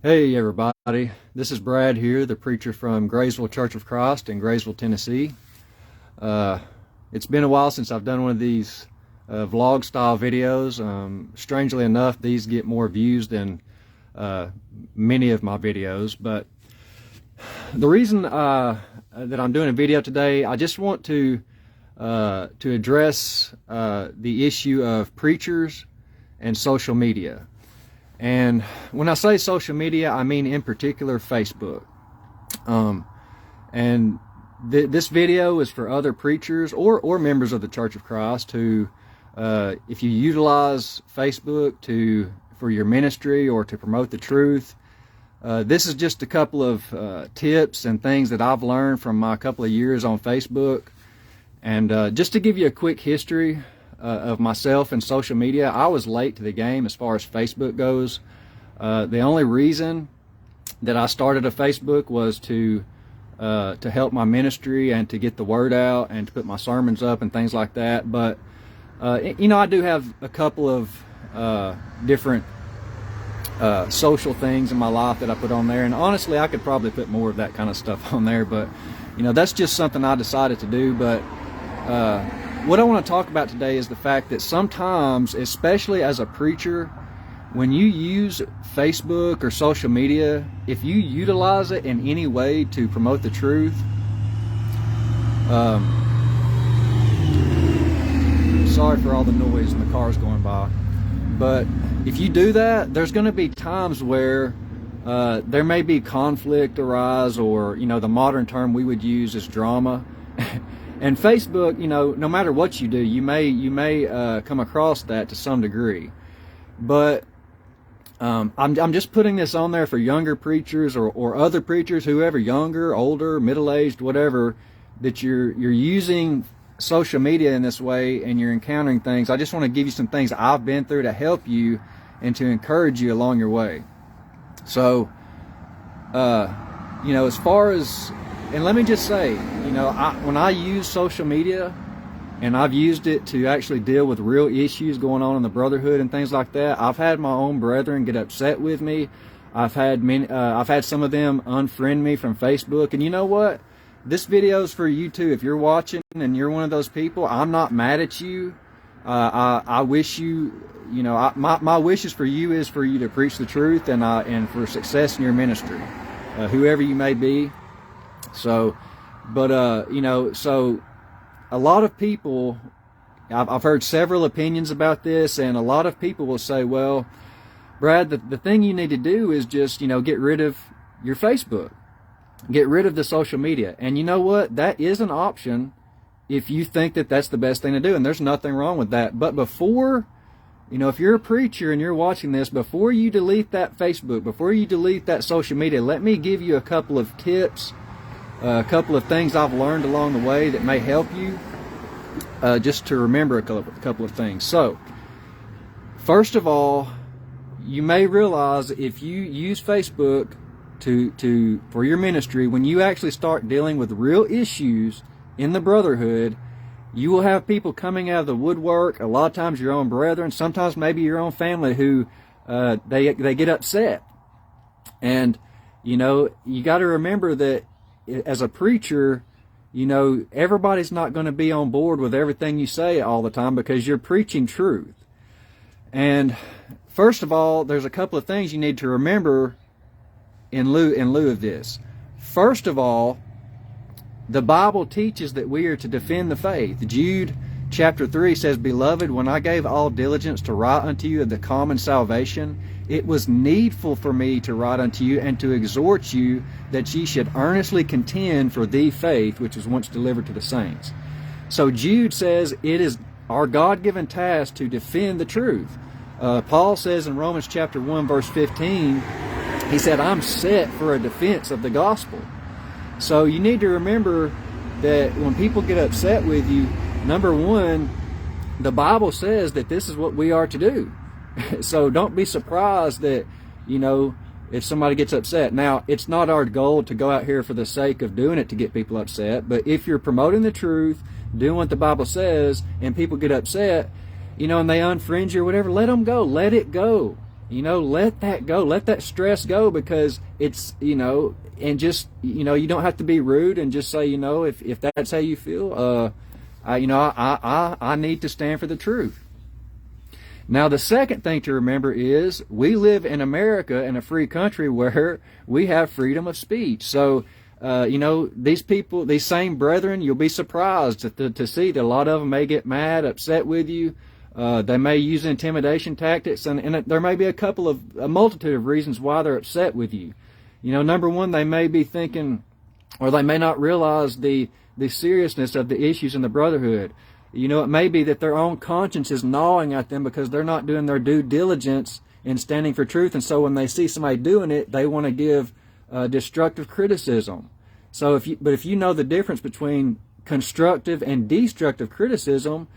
Hey everybody, this is Brad here, the preacher from Graysville Church of Christ in Graysville, Tennessee. It's been a while since I've done one of these vlog style videos. Strangely enough, these get more views than many of my videos, but the reason that I'm doing a video today, I just want to address the issue of preachers and social media. And when I say social media, I mean in particular Facebook. And this video is for other preachers or members of the Church of Christ who, if you utilize Facebook for your ministry or to promote the truth, this is just a couple of tips and things that I've learned from my couple of years on Facebook. And just to give you a quick history of myself and social media, I was late to the game as far as Facebook goes. The only reason that I started a Facebook was to help my ministry and to get the word out and to put my sermons up and things like that. But you know, I do have a couple of different social things in my life that I put on there, and honestly I could probably put more of that kind of stuff on there, but you know, that's just something I decided to do. But what I want to talk about today is the fact that sometimes, especially as a preacher, when you use Facebook or social media, if you utilize it in any way to promote the truth, sorry for all the noise and the cars going by, but if you do that, there's going to be times where there may be conflict arise, or you know, the modern term we would use is drama. And Facebook, you know, no matter what you do, you may come across that to some degree. But I'm just putting this on there for younger preachers or other preachers, whoever, younger, older, middle-aged, whatever, that you're using social media in this way and you're encountering things. I just want to give you some things I've been through to help you and to encourage you along your way. So, you know, as far as, and let me just say, you know, when I use social media, and I've used it to actually deal with real issues going on in the brotherhood and things like that, I've had my own brethren get upset with me. I've had some of them unfriend me from Facebook. And you know what? This video is for you too. If you're watching and you're one of those people, I'm not mad at you. I wish you, you know, my wishes for you is for you to preach the truth and for success in your ministry, whoever you may be. So, but you know, so a lot of people, I've heard several opinions about this, and a lot of people will say, well, Brad, the thing you need to do is just, you know, get rid of your Facebook, get rid of the social media. And you know what? That is an option if you think that that's the best thing to do, and there's nothing wrong with that. But before, you know, if you're a preacher and you're watching this, before you delete that Facebook, before you delete that social media, let me give you a couple of tips, a couple of things I've learned along the way that may help you, just to remember a couple of things. So, first of all, you may realize if you use Facebook for your ministry, when you actually start dealing with real issues in the brotherhood, you will have people coming out of the woodwork, a lot of times your own brethren, sometimes maybe your own family, who they get upset. And, you know, you got to remember that as a preacher, you know, everybody's not going to be on board with everything you say all the time, because you're preaching truth. And first of all, there's a couple of things you need to remember in lieu of this. First of all, the Bible teaches that we are to defend the faith. Jude chapter 3 says, Beloved, when I gave all diligence to write unto you of the common salvation, it was needful for me to write unto you and to exhort you that ye should earnestly contend for the faith which was once delivered to the saints. So Jude says it is our God-given task to defend the truth. Paul says in Romans chapter 1 verse 15, he said, I'm set for a defense of the gospel. So you need to remember that when people get upset with you, number one, the Bible says that this is what we are to do. So don't be surprised that, you know, if somebody gets upset. Now, it's not our goal to go out here for the sake of doing it to get people upset, but if you're promoting the truth, doing what the Bible says, and people get upset, you know, and they unfriend you or whatever, let them go. Let it go. let that go, let that stress go, because it's, and just, you don't have to be rude, and just say, if that's how you feel, I need to stand for the truth. Now, the second thing to remember is we live in America, in a free country where we have freedom of speech. So, these people, these same brethren, you'll be surprised to see that a lot of them may get mad, upset with you. They may use intimidation tactics, and there may be a multitude of reasons why they're upset with you. Number one, they may be thinking, or they may not realize the seriousness of the issues in the brotherhood. It may be that their own conscience is gnawing at them because they're not doing their due diligence in standing for truth, and so when they see somebody doing it, they want to give destructive criticism. So if you know the difference between constructive and destructive criticism,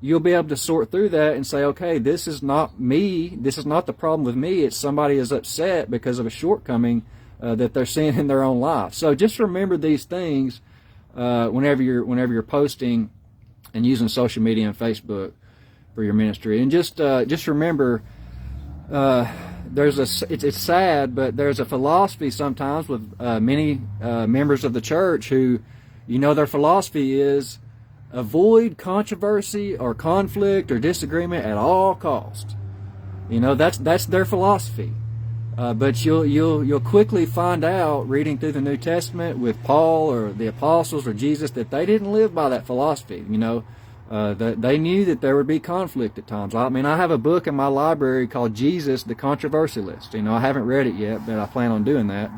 you'll be able to sort through that and say, okay, this is not me, this is not the problem with me, it's somebody is upset because of a shortcoming that they're seeing in their own life. So just remember these things whenever you're posting and using social media and Facebook for your ministry. And just remember, it's sad, but there's a philosophy sometimes with many members of the church who, their philosophy is avoid controversy or conflict or disagreement at all costs. That's their philosophy. But you'll quickly find out, reading through the New Testament with Paul or the apostles or Jesus, that they didn't live by that philosophy. They knew that there would be conflict at times. I have a book in my library called Jesus the Controversialist. I haven't read it yet, but I plan on doing that.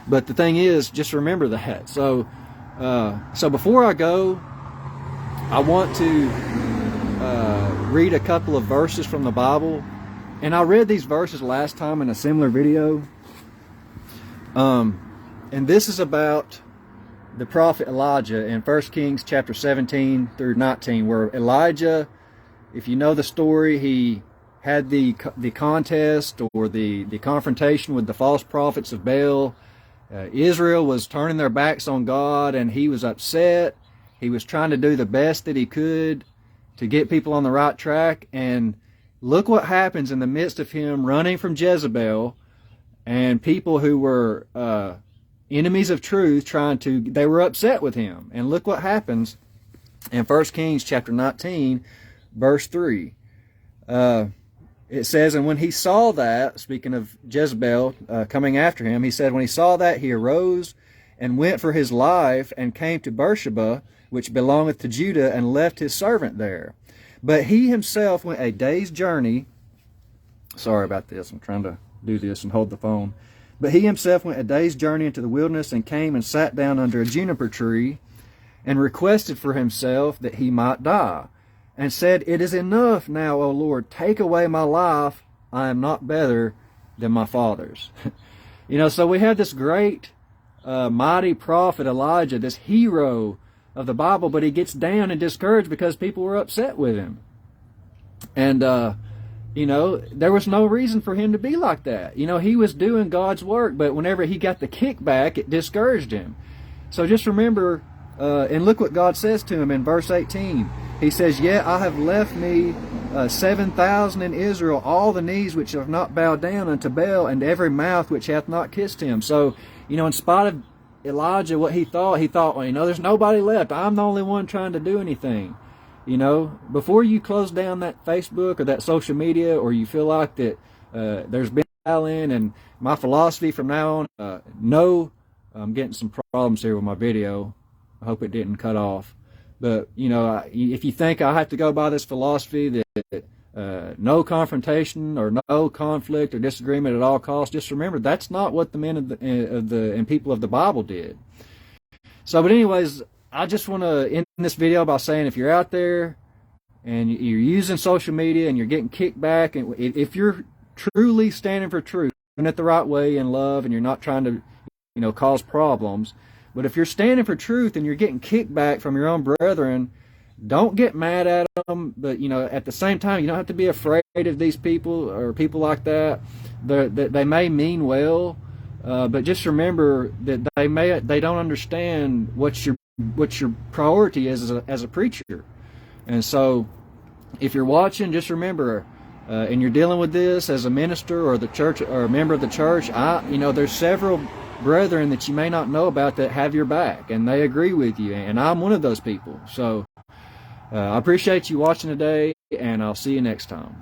But the thing is, just remember that. So before I go, I want to read a couple of verses from the Bible. And I read these verses last time in a similar video. And this is about the prophet Elijah in 1 Kings chapter 17 through 19, where Elijah, if you know the story, he had the contest or the confrontation with the false prophets of Baal. Israel was turning their backs on God, and he was upset. He was trying to do the best that he could to get people on the right track, and look what happens in the midst of him running from Jezebel and people who were enemies of truth they were upset with him. And look what happens in 1 Kings chapter 19, verse 3. It says, and when he saw that, speaking of Jezebel coming after him, he said, when he saw that, he arose and went for his life and came to Beersheba, which belongeth to Judah, and left his servant there. But he himself went a day's journey. Sorry about this. I'm trying to do this and hold the phone. But he himself went a day's journey into the wilderness and came and sat down under a juniper tree and requested for himself that he might die, and said, it is enough now, O Lord, take away my life. I am not better than my fathers. So we have this great, mighty prophet Elijah, this hero of the Bible, but he gets down and discouraged because people were upset with him. And, there was no reason for him to be like that. He was doing God's work, but whenever he got the kickback, it discouraged him. So just remember, and look what God says to him in verse 18. He says, yet I have left me 7,000 in Israel, all the knees which have not bowed down unto Baal, and every mouth which hath not kissed him. So, in spite of Elijah, what he thought, well, there's nobody left. I'm the only one trying to do anything. Before you close down that Facebook or that social media, or you feel like that there's been in, and my philosophy from now on, no, I'm getting some problems here with my video. I hope it didn't cut off. But, if you think I have to go by this philosophy that no confrontation or no conflict or disagreement at all costs, just remember that's not what the men and people of the Bible did. So, but anyways, I just want to end this video by saying, if you're out there and you're using social media and you're getting kicked back, and if you're truly standing for truth, doing it the right way in love, and you're not trying to cause problems, but if you're standing for truth and you're getting kickback from your own brethren, don't get mad at them. But at the same time, you don't have to be afraid of these people or people like that. They may mean well, but just remember that they don't understand what your priority is as a preacher. And so, if you're watching, just remember, and you're dealing with this as a minister or the church or a member of the church, there's several brethren that you may not know about that have your back and they agree with you, and I'm one of those people. So I appreciate you watching today, and I'll see you next time.